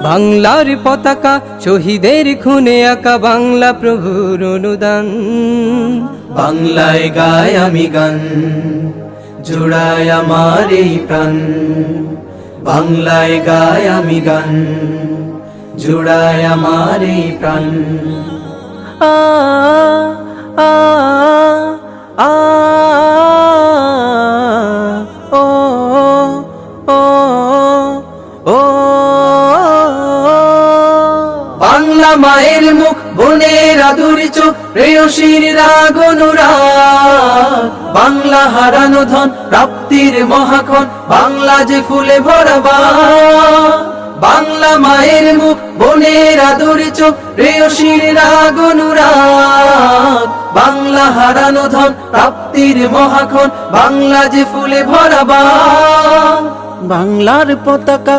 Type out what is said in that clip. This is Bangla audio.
বাংলার পতাকা শহীদের খুনে আঁকা বাংলা প্রভুর অনুদান। বাংলায় গায় আমি গান, জোড়ায় আমার এই প্রাণ। বাংলায় গায় আমি গান, জোড়ায় আমার এই প্রাণ। আ আ আ ও ও ও বাংলা মায়ের মুখ, বোনের আদুর চোখ, প্রেয়সীর রাগ অনুরাগ। বাংলা হারানো ধন, প্রাপ্তির মহাক্ষণ, বাংলা যে ফুলে ভরা। বাংলা মায়ের মুখ, বোনের আদুর চোখ, প্রেয়সীর রাগ অনুরাগ। বাংলা হারানো ধন, প্রাপ্তির মহাক্ষণ, বাংলা যে ফুলে ভরা। বাংলার পতাকা